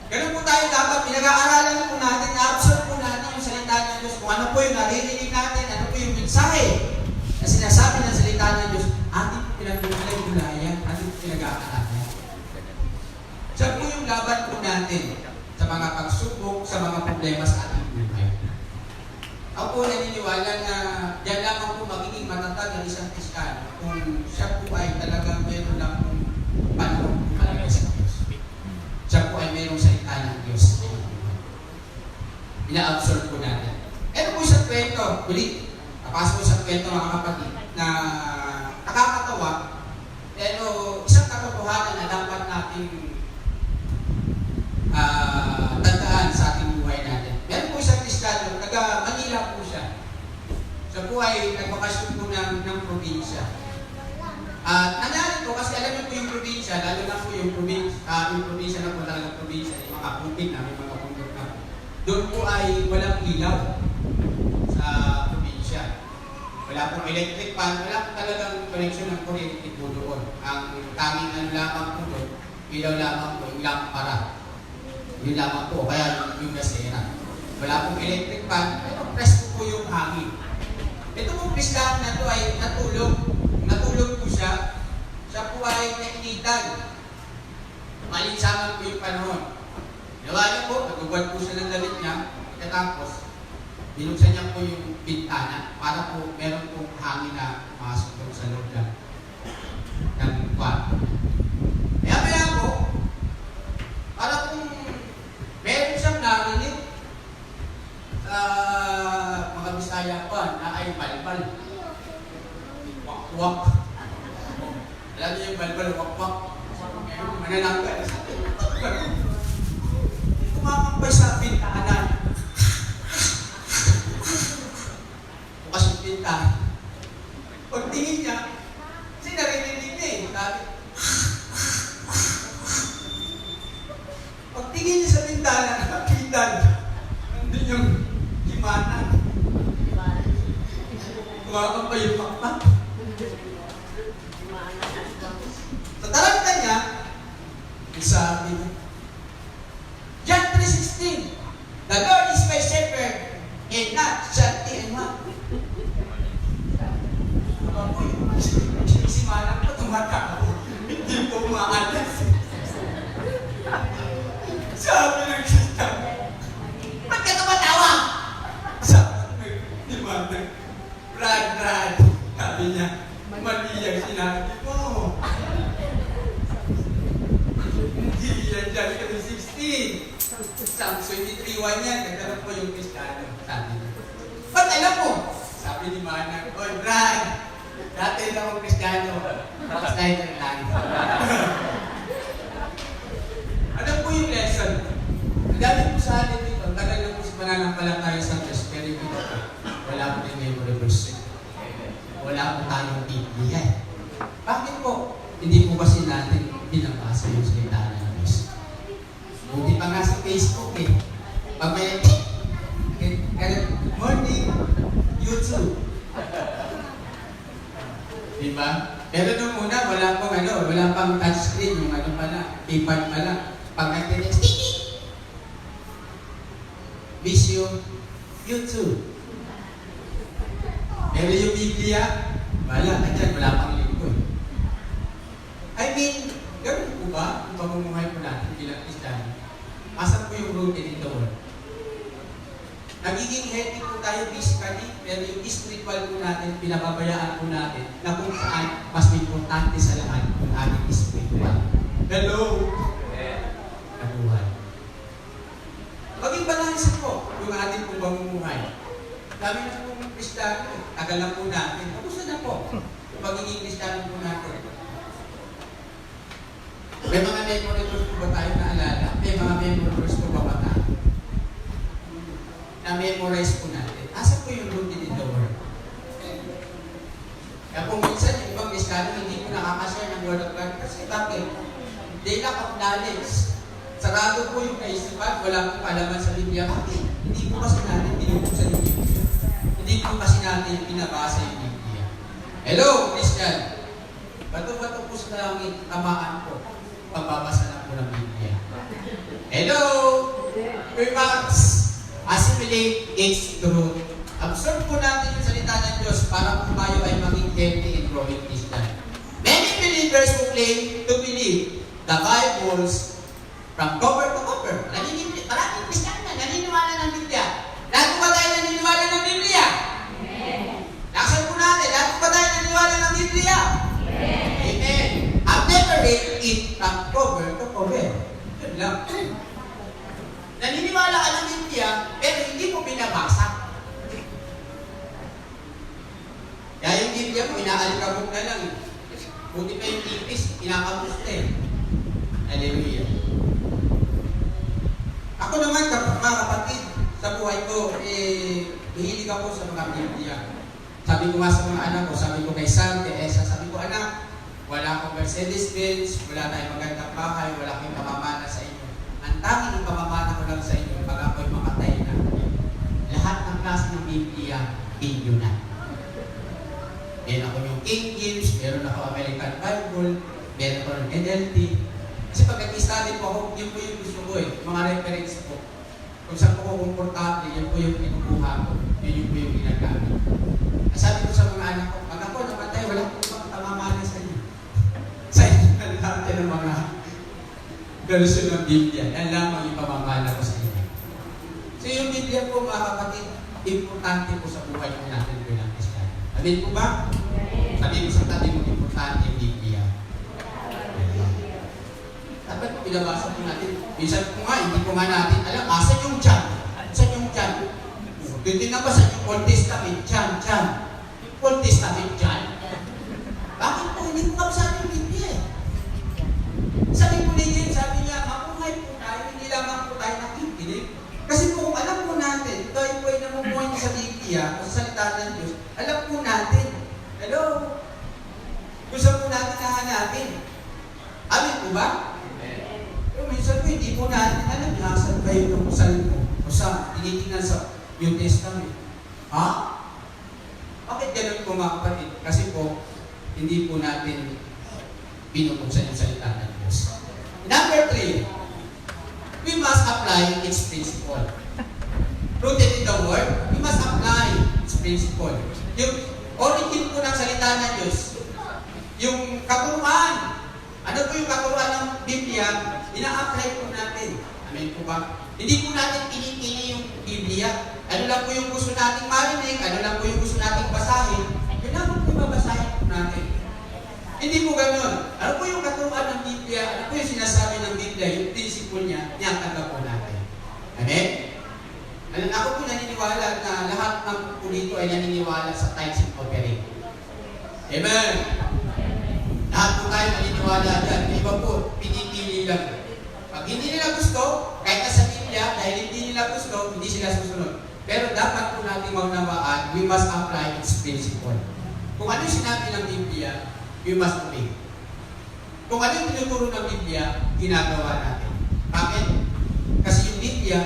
Ganun po tayo dapat, pinag-aaralan po natin, na-absorb po natin yung salita ng Diyos. Kung ano po yung naririnig natin, ano po yung mensahe na sinasabi ng salita ng Diyos, ating pinag-gulayan, ating pinag-aaralan. Siya po yung laban po natin sa mga pagsubok, sa mga problema sa ating buhay. Ako po naniniwala na yan lamang po magiging matatag ng isang Kristiyano kung siya po ay talagang meron lang panahon ina-absorb po natin. Ito po isang kwento, ulit, napasok ko isang kwento mga kapatid, na nakakatawa, pero isang katotohanan na dapat natin tandaan sa ating buhay natin. Meron po isang Kristiyano, taga Manila po siya. Siya po ay nagbakasyon po ng probinsya. At nangyari po, kasi alam niyo po yung probinsya, lalo na po yung probinsya na po talagang probinsya, yung mga bukid na, may mga bundok na. Doon po ay walang ilaw sa probinsya. Wala pong electric pan, wala pong talagang connection ng kuryente po doon. Ang tanging ano lamang po doon, ilaw lamang po, yung lampara. Yun lamang po, kaya yung gasera. Wala pong electric pan, pero presko po yung hangin. Ito pong Kristiyano na to ay natulog po siya. Siya po ay nainitan. Malinsangan po yung panahon. Gawa niya po, nagugad po siya ng damit niya. Tapos, binuksan niya po yung bintana para po meron pong hangin na masok po sa loob ng kwarto. Kaya po, para pong meron siyang narinig sa mga Bisaya po na ay balbal. Wak-wak. Alam niyo yung balbal, wak-wak. Ngayon, manananggal. Kumakampay sa bintana. Bukas yung bintana. Pagtingin niya, kasi narinig niya eh. Sabi, pagtingin niya sa bintana, nakakita niya. Nandun yung limanan. Kumakampay yung pakpak. Sa taranta niya, sabi niya, John 3:16, the Lord is my shepherd, and not shall he want. Si Manang po tumatao, hindi po maalas. Sabi ng Kristiyano, ba't ka tumatawa? Sabi ni Manang, Brad, sabi niya, mali ang sinabi mo. Hindi yan John 3:16. Psalm 23:1 yan, nagkaroon po yung Kristiyano. Sabi niya, ba't alam mo? Sabi ni Manang, oy Brad, dati na akong Kristiyano. Tapos tayo ng langit. Ano po yung lesson? Ang dami po sa atin dito, ang tagal na po sa pananampalataya sa Diyos, pero dito po, wala po tayong memory verse. Wala po tayong Biblia. Bakit po? Hindi po kasi natin binabasa yung salita ng Diyos. Hindi pa nga sa Facebook eh. Pag may good morning, YouTube. Diba? Pero nung una, wala pang touchscreen, yung keypad pala. Pag nag-text, Visio, YouTube. Pero yung Biblia, wala pang linggo. I mean, gawin po ba ang pamumuhay po natin bilang Kristiyano? Asan po yung routine in the world? Nagiging healthy po tayo physically, pero yung spiritual po natin, pinababayaan po natin na kung saan mas importante sa lahat yung ating spiritual. Hello! Na buhay. Maging balanse po yung ating pong pamumuhay. Dami na po ng Kristiyano, tagal na po natin. Kamusta na po yung pagiging Kristiyano po natin? May mga memory verse po ba tayo naalala? May mga memory verse po ba tayo? Na-memorize po natin. Asa po yung routine in the world? Kaya po minsan, yung ibang Kristiyano hindi po nakakashare ng Word of God. Kasi bakit? They lack of knowledge. Sarado po yung kaisipan, wala pong kalaman sa Biblia. Bakit? Hindi po kasi natin binubuksan yung Biblia. Hindi po kasi natin pinabasa yung Biblia. Hello, Christian! Bato-bato po sa langit, tamaan po. Pagbabasa na po ng Biblia. Hello! Max! Assimilate its truth. Absorb po natin yung salita ng Diyos para po tayo ay maging healthy and growing Christian. Many believers who claim to believe the Bibles from cover to cover. Maraming Christian na naniniwala ng Biblia. Lahat po ba tayo naniniwala ng Biblia? Laksan po natin, lahat po ba tayo naniniwala ng Biblia? Amen. I've never read it from cover to cover. Yun lang. Naniniwala ka ng Biblia, pero hindi Biblia mo, inaalikabok na lang. Buti pa yung ipis, inakabos na eh. Hallelujah. Ako naman, mga kapatid, sa buhay ko, hihilig ako sa mga Biblia. Sabi ko nga sa mga anak ko, sabi ko kay Sam, kay Esa, sabi ko, anak, wala akong Mercedes-Benz, wala tayong magandang bahay, wala akong pamamana sa inyo. Ang tanging ng pamamana ko lang sa inyo, pag ako'y mamatay na, lahat ng klase ng Biblia, inyo na. Meron ako yung King James, meron ako American Bible, meron ako ng NLT. Kasi pag nag-study po ako, yun po yung gusto ko eh, mga reference po. Kung saan po ako komportable, yun po yung pinukuha ko, yun po yung ginagamit. Sabi ko sa mga anak ko, pag ako namatay, wala akong pamamana sa inyo. Sa inyo na natin ng mga galusyon ng Biblia. Yan lamang yung pamamana ko sa inyo. So yung Biblia po, mga kapatid, importante po sa buhay natin bilang Kristiyan. Amin po ba? Sabi mo sa tabi mo, importante yung Biblia. Dapat po pinabasa po natin. Minsan po nga, hindi po nga natin alam, asan yung John? Asan yung John? Titignan ba sa yung Old Testament? John. Yung Old Testament, John. Bakit po hindi po kabasaan yung Biblia eh? Sabi po ni Jen, sabi niya, mabuhay po tayo, hindi lamang po tayo nakikinig. Kasi po kung alam po natin, tayo po ay namumuhay sa Biblia, o sa salita ng Diyos, alam po natin. Hello? Gusto po natin nahanapin. Amin po ba? Pero minsan po, hindi po natin alam, nasan kayo ng salmo o sa tinitingnan sa New Testament. Ha? Bakit ganun po mga kapatid? Kasi po, hindi po natin binubuksan yung salita ng Diyos. Number 3, we must apply its principle. Rooted in the Word, we must apply its principle. Yung origin po ng salita ng Diyos, yung katuruan. Ano po yung katuruan ng Biblia? Ina-apply po natin. Amen po ba? Hindi po natin pinipili yung Biblia. Ano lang po yung gusto nating marinig, ano lang po yung gusto nating basahin, yun lang po babasahin po natin. Hindi po gano'n. Ano po yung katuruan ng Biblia, ano po yung sinasabi ng Biblia, yung principle niya, niyatanggap po natin. Amen? Ako po naniniwala na lahat ng po dito ay naniniwala sa tithes and offering. Amen? Lahat po tayo naniniwala dyan. Iba po, pinipili lang. Pag hindi nila gusto, kahit sa Biblia, dahil hindi nila gusto, hindi sila susunod. Pero dapat po natin maunawaan, we must apply its principle. Kung ano yung sinabi ng Biblia, we must obey. Kung ano yung tinuturo ng Biblia, ginagawa natin. Bakit? Kasi yung Biblia,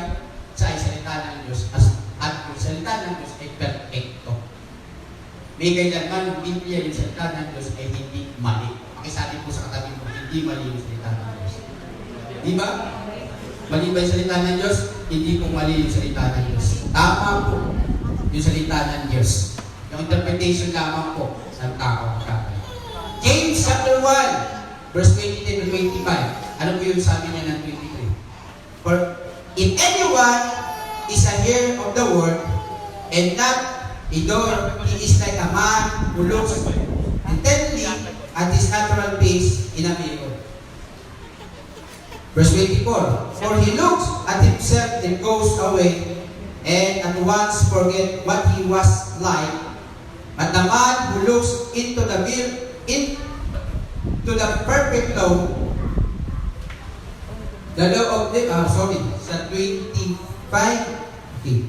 sa ay salita ng Diyos, at yung salita ng Diyos ay perfecto. May kailanman yung Biblia, yung salita ng Diyos ay hindi mali. Pakisabi po sa katabi mo, hindi mali yung salita ng Diyos. Di ba? Mali ba yung salita ng Diyos? Hindi po mali yung salita ng Diyos. Tama po yung salita ng Diyos. Yung interpretation lamang po ng tao. James chapter 1, verse 23 to 25. Ano po yung sabi niya ng 23? For if anyone is a hearer of the word and not a doer, he is like a man who looks intently at his natural face in a mirror. Verse 24, for he looks at himself and goes away and at once forget what he was like. But the man who looks into the perfect law, the law of the, sa 25, okay.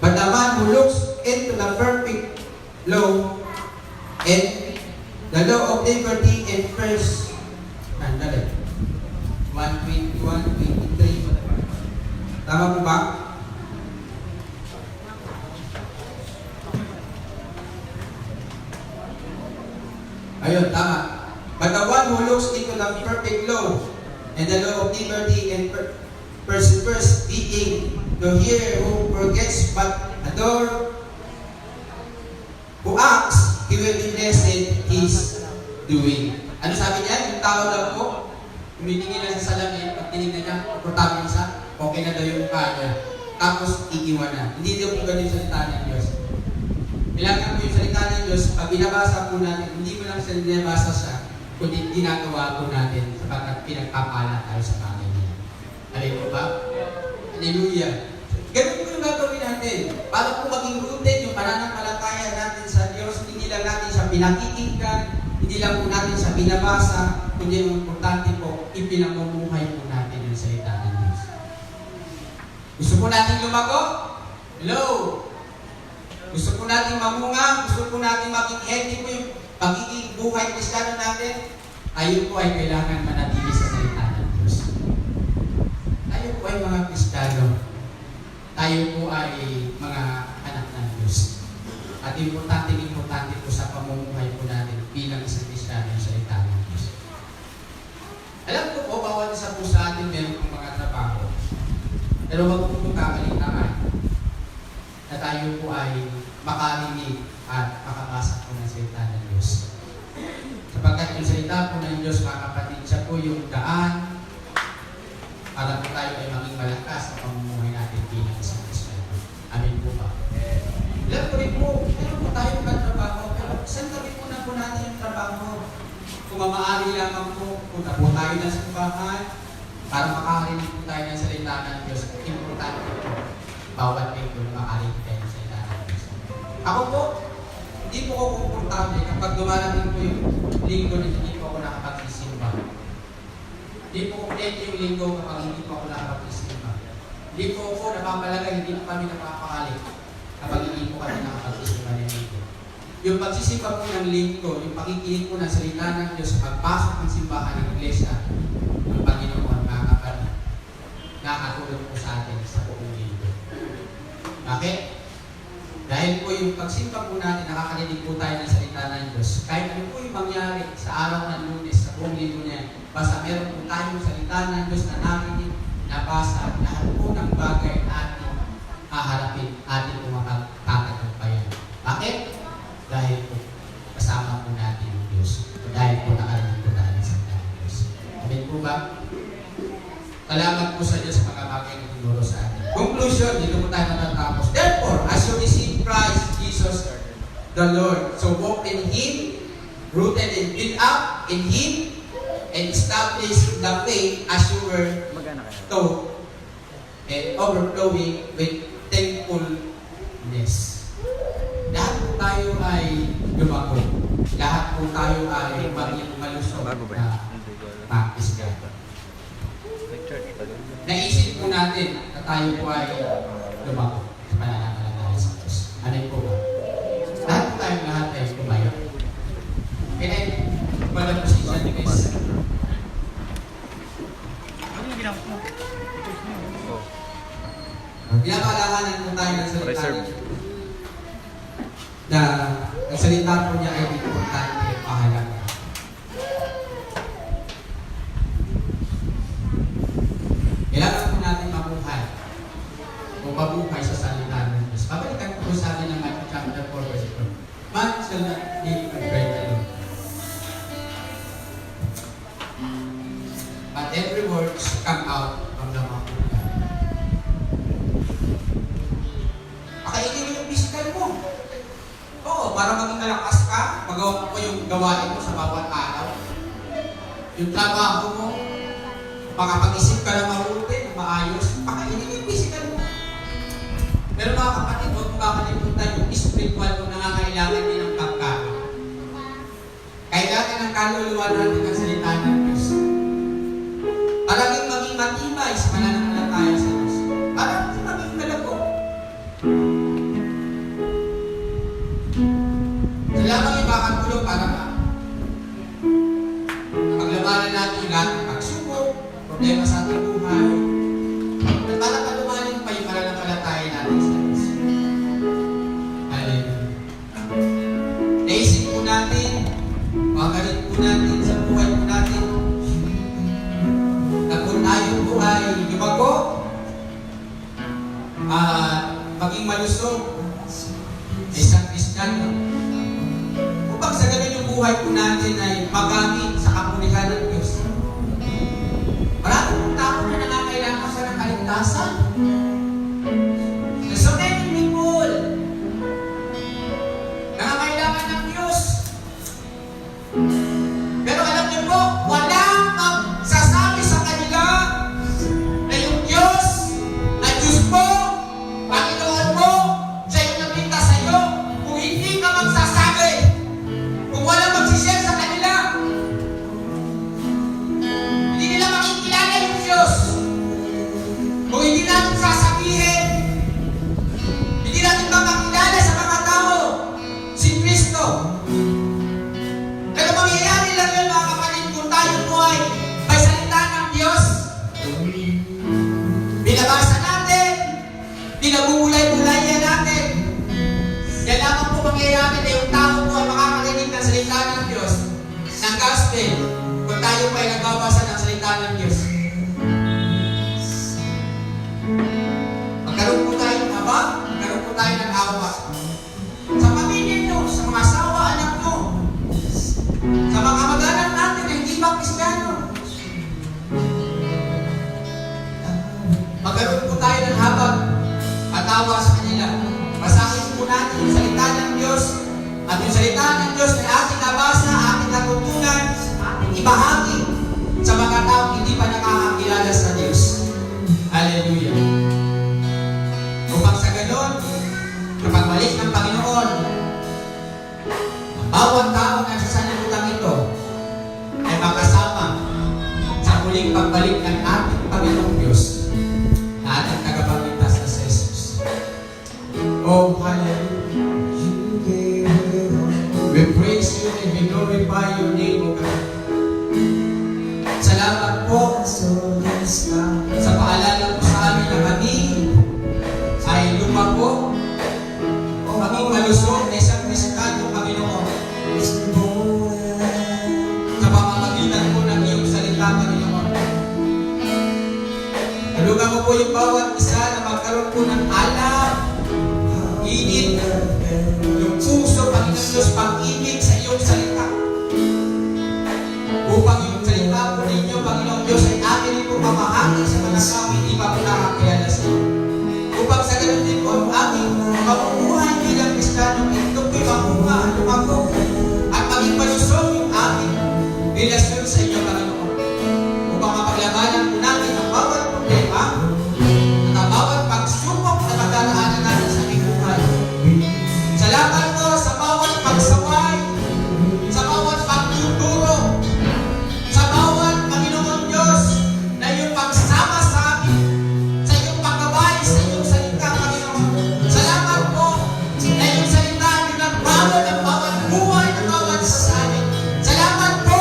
But the man who looks into the perfect law and the law of liberty and first, 1:21, 23. Tama po ba? Ayun, tama. But the one who looks into the perfect law and the law of liberty and perseveres, being to hear, who forgets but adore, who acts, he will be blessed his doing. Ano sabi niya? Yung tao daw po, humitingin na sa salamin, pag tinignan niya, komportable siya, okay na daw yung kanya. Tapos, iiwan na. Hindi daw po ganun yung salita ng Diyos. Kailangan po yung salita ng Diyos, pag binabasa po natin, hindi mo lang siya binabasa siya, kundi ginagawa po natin sapagkat pinagpapala tayo sa bagay niya. Alay po ba? Hallelujah. Ganun po yung gagawin natin. Para po maging rooted yung pananampalataya natin sa Diyos. pinakikinggan, hindi lang po natin sa binabasa, kundi ang importante po, ipinamumuhay po natin yung salita ng Diyos. Gusto po natin lumago? Hello? Gusto po natin mamunga? Gusto po natin maging healthy po yung pagiging buhay Kristiyano natin? Tayo po ay kailangan manatili sa salita ng Diyos. Tayo po ay mga Kristiyano. Tayo po ay mga anak ng Diyos. At importante po sa pamumuhay po natin bilang isang Kristiyano yung salita ng Diyos. Alam ko po, bawat isa po sa atin meron pong mga trabaho. Pero wag po itong kakalitaan na tayo po ay makarinig at makabasa po ng salita ng Diyos. Sapagkat yung salita po ng Diyos, mga kapatid, siya po yung daan para po tayo ay maging malakas sa pamumuhay natin bilang isang Kristiyano. Amin po ba? Alam ko rin po, meron po tayo trabaho, pero santabi po na po natin yung trabaho. Kung maaari lamang po, punta po tayo ng simbahan para makakarinig po tayo ng salita ng Diyos. Importante po, bawat linggo na makarinig tayo ng salita ng Diyos. Ako po, hindi po ako komportable kapag dumarating po yung linggo na hindi po ako nakapagsisimba. Hindi po kompleto yung linggo kapag hindi po ako nakapagsisimba. Hindi po ako napapalagay, hindi po kami napapakalik kapag hindi po kami nakapagsisimba ng linggo. Yung pagsisimba po ng linggo, yung pakikinig po ng salita ng Diyos sa pagpasok ng simbahan ng iglesia, ng Panginoon, mga kapatid, nakatulong po sa atin sa buong linggo. Bakit? Dahil po yung pagsimba po natin, nakakarinig po tayo ng salita ng Diyos. Kahit ano po yung mangyari sa araw ng Lunes, sa buong linggo niya, basta meron po tayong salita ng Diyos na narinig, nabasa, lahat po ng bagay natin haharapin, atin po makakatagumpayan. Bakit? Dahil po kasama po natin ang Diyos. Dahil po nakarinig po tayo ng salita ng Diyos. Amen po ba? Salamat po sa Diyos mga bagay na tinuro sa atin. Conclusion, dito po tayo matatapos. Therefore, as you receive Christ Jesus the Lord, so walk in Him, rooted and built up in Him, and establish the faith as you were taught, and overflowing with thankfulness. Lahat po tayo ay lumago. Lahat po tayo ay maging malusog na makisga. Naisip po natin na tayo po ay lumago sa pananampalataya sa Diyos. Ano po ba? Lahat ay tumayo. And then, walang position is pinapaalalahanan po tayo ng salita na ang salita po niya ay importante, pahalaga. Kailangan po natin mabuhay o mabuhay sa salita ng Diyos. Babalikan po sa atin ng Matthew chapter 4 verse 4. Man shall not live by bread alone, but every word should come out from the mouth of God. Pakainin mo yung physical mo. Oo, para maging malakas ka, magawa mo yung gawain mo sa bawat araw. Yung trabaho mo, makapag-isip ka na mabuti, na maayos, pakainin mo yung physical mo. Pero mga kapatid, huwag mong kakalimutan yung spiritual mo nangangailangan din ng pagkain. Kailangan ng kaluluwa natin ang salita ng Diyos. Palaging maging matibay sa pananampalataya sa Diyos. Palaging maging malago. Salamat yung makatulong para paglabanan natin yung lahat ng pagsubok, problema sa ating buhay, at para palumanin pa yung pananampalataya natin sa Diyos. Hallelujah. Naisip po natin, makalit po natin sa buhay po natin, na kung tayo po ay lumago, maging malusog, isang Kristiyano, upang sa ganun yung buhay po natin ay magamit sa kapulihan ng Diyos. Maraming tao na nangangailangan sa kaligtasan. There's so many people nangangailangan ng Diyos. Pero alam niyo po, walang magsasabi sa kanila na yung Diyos, na Diyos po, Panginoon mo, siya yung nagpinta sa iyo. Kung hindi ka magsasabi, kanila. Basahin po natin yung salita ng Diyos. At yung salita ng Diyos na ating nabasa, ating natutunan, ating ibahagi sa mga taong hindi pa nakakakilala sa Diyos. Hallelujah. Upang sa ganon, kapag balik ng Panginoon, ang bawat tao na sa sanlibutan ito ay makasama sa muling pagbalik ng ating Panginoong Diyos na ating tagapagligtas na si Jesus. Oh, hallelujah. We praise you and we glorify your name, O God. Salamat po sa paalala mo sa amin na kami ay lumago o maging malusog na isang Kristiyano, Panginoon. Sa pamamagitan po ng iyong salita, Panginoon. Tulungan mo po yung bawat isa na magkaroon po ng alam, init, yung puso, Panginoon Diyos, pag-ibig sa iyong salita. Upang yung salita po ninyo, Panginoon Diyos, ay amin po mamahagi sa mga tao hindi pa po nakakilala sa iyo. Upang sa ganun din po ang aming pamumuhay bilang Kristiyano, ito po'y mamunga, lumago, at maging malusog yung aming relasyon sa iyo, Panginoon. Upang mapaglabanan po namin ang bawat problema at ang bawat pagsubok na pagdaraanan natin sa aming buhay. Salamat po sa bawat pagsaway, sa bawat pagtuturo, sa bawat, Panginoon Diyos, na iyong pagsama sa amin, sa iyong paggabay, sa iyong salita, Panginoon. Salamat po na iyong salita yung nagbago ng bawat buhay ng bawat isa sa amin. Salamat po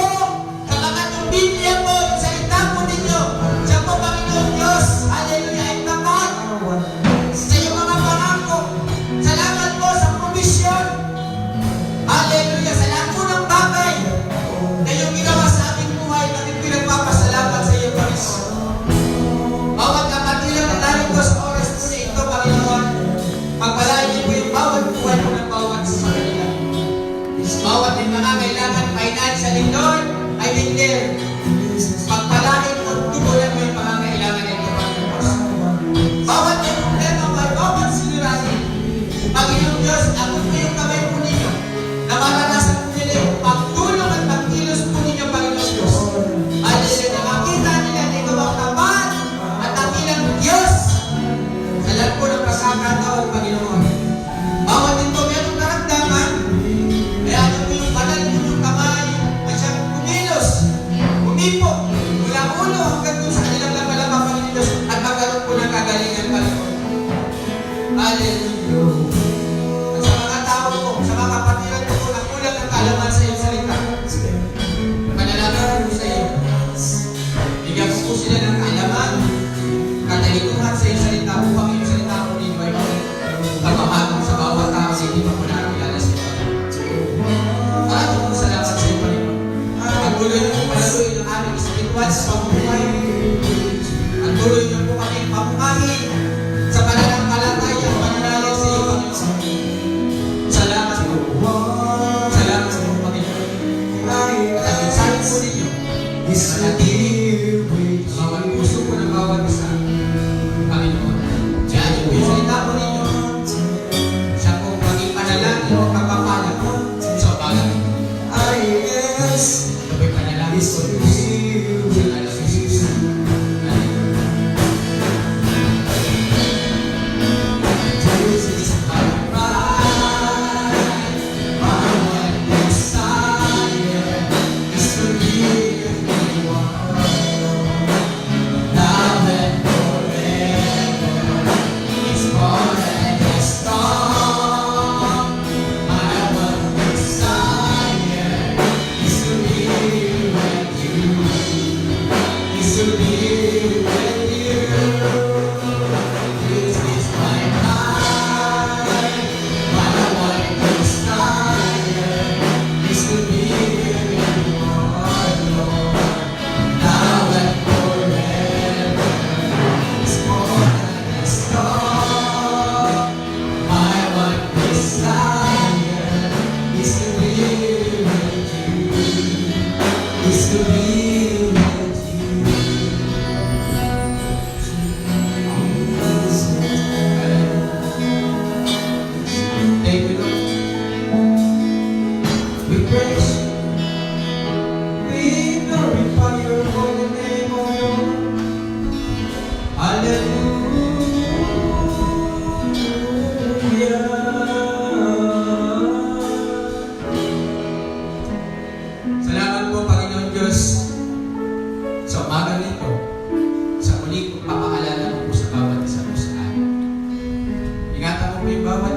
sa mga yung Biblia po, yung salita po ninyo. Siya po, Panginoon Diyos, hallelujah, ay tapat sa iyong mga pangako. Salamat po sa provision. Hallelujah, sa lahat po ng bagay na iyong ginawa sa aming buhay, natin pinagpapasalamat sa iyo, Panginoon. Bawat kapatid na narito sa oras po na ito, Panginoon, pagpalain niyo po yung bawat buhay po ng bawat sa kanila. Bawat din mga kailangan financially, Lord, ay declare. Pagpalain mo, tugulan mo yung mga kailangan nito, Panginoon. Bawat may problema, may bawat sinirasin. Panginoon Diyos, ako po yung kamay po ninyo na maranasan po nila yung pagtulong at pagkilos po ninyo, Panginoon Diyos. Hallelujah, na makita nila na ikaw ang tapat at dakilang Diyos sa lahat po ng pagkakataon, Panginoon. Bawat din po mayroong karamdaman, kaya ano po yung banal po yung kamay na siyang kumilos, umipo, mula ulo hanggang doon sa kanilang lamalama, Panginoon Diyos, at magkaroon po ng kagalingan, Panginoon. Hallelujah. At sa mga tao po, sa mga kapatiran po na kulang ng kaalaman sa iyong salita, panalangin po sa iyo. Bigyan po sila ng kaalaman, katalikuhan sa iyong salita upang iyong salita po ninyo ay pagmamahal sa bawat tao sa hindi pa po nakakilala sa iyo. Maraming po salamat sa iyo, Panginoon. At tuloy niyo po palaluin ang aming spiritual sa pamumuhay. At tuloy niyo po kami pamungahin sa pananampalataya, pananalig sa iyo, Panginoon. Salamat po. Salamat po, Panginoon. At ang mensahe po ninyo, manatili sa bawat puso po ng bawat isa, Panginoon. Diyan po yung salita po ninyo. Siya po maging panalangin o kapapala sa umaga. Ito po'y panalangin po. Sa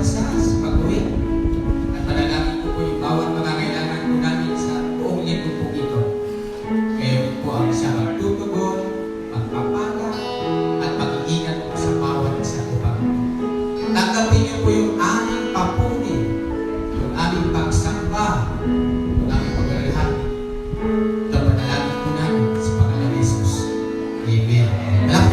bawat isa sa pag-uwi. At panalangin ko po yung bawat mga kailangan po namin sa buong linggo po ito. Kayo po ang siya magtutugon, magpapala, at mag-iingat po sa bawat isa po. Tanggapin niyo po yung aming papuri, yung aming pagsamba, yung aming paglalahati. Ito panalangin po namin sa pangalan ni Jesus. Amen.